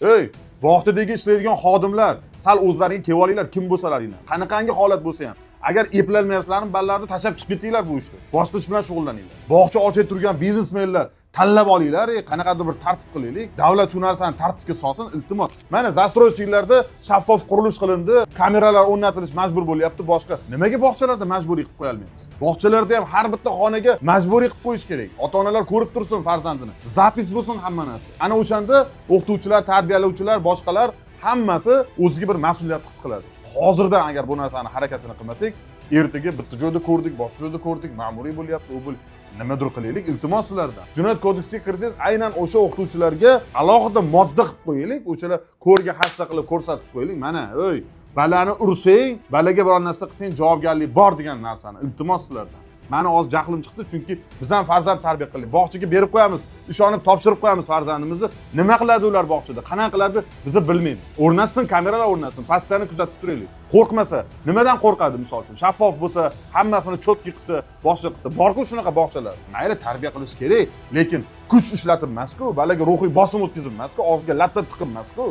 Ey, bog'chadagi ishlaydigan xodimlar, sal o'zlaring kelib olinglar, kim bo'lsalaringlar. Qanaqangi holat bo'lsa ham. Agar eplolmayapsizlarmi, ballarni tashlab chiqib ketinglar bu ishni. Boshqa ish bilan shug'ullaninglar. Bog'cha ochib turgan biznesmenlar tanlab olinglar, qanaqadir bir tartib qilaylik. Davlat shu narsani tartibga solsin, iltimos. Mana застройщикlarda shaffof qurilish qilindi, kameralar o'rnatilish majbur bo'lyapti, boshqa. Nimaga bog'chalarda majburiy qilib qo'ya olmaymiz? Bog'chalarda ham har bitta xonaga majburiy qilib qo'yish kerak. Ota-onalar ko'rib tursin farzandini. Zapis bo'lsin hamma narsa. Ana o'shanda o'qituvchilar, tarbiyalovchilar, boshqalar hammasi o'ziga bir mas'uliyat his qiladi. Hozirdan agar bu narsani harakatini qilmasak, ertaga bitta joyda ko'rdik, boshqa joyda ko'rdik, ma'muriy bo'lyapti, u nimadir qilaylik, iltimos sizlardan. Jinoyat kodeksiga kirsangiz, aynan o'sha o'qituvchilarga alohida modda qilib qo'yaylik, o'shalar ko'rga hassa qilib ko'rsatib qo'yaylik. Mana, o'y, balani ursang, balaga biror narsa qilsang javobgarlik bor degan narsani iltimos sizlardan. Meni hozir jahlim chiqdi, chunki biz ham farzand tarbiya qildik. Bog'chaga berib qo'yamiz, ishonib topshirib qo'yamiz farzandimizni. Nima qiladi ular bog'chada? Qanaqa qiladi? Biz bilmaymiz. O'rnatsin, kameralar o'rnatsin, pastani kuzatib turaylik. Qo'rqmasa, nimadan qo'rqadi misol uchun? Shaffof bo'lsa, hammasini cho'tki qilsa, boshqa qilsa, bor-ku shunaqa bog'chalar. Mayli tarbiya qilish kerak, lekin kuch ishlatilmas-ku, balaga ruhiy bosim o'tkazilmas-ku, og'ziga latta tiqilmas-ku.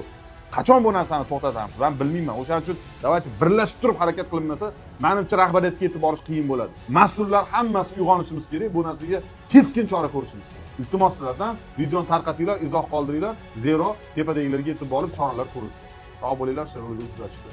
Qachon bu narsani to'xtatamiz? Men bilmayman. O'shaning uchun davaychi birlashib turib harakat qilinmasa, menimcha rahbariyatga yetib borish qiyin bo'ladi. Mas'ullar hammasi uyg'onishimiz kerak, bu narsaga keskin chora ko'rishimiz kerak. Iltimos sizlardan videoni tarqatinglar, izoh qoldiringlar, zero tepadagilarga yetib borib choralar ko'rilsin. Sog' bo'linglar, shirlikni kuzatishda.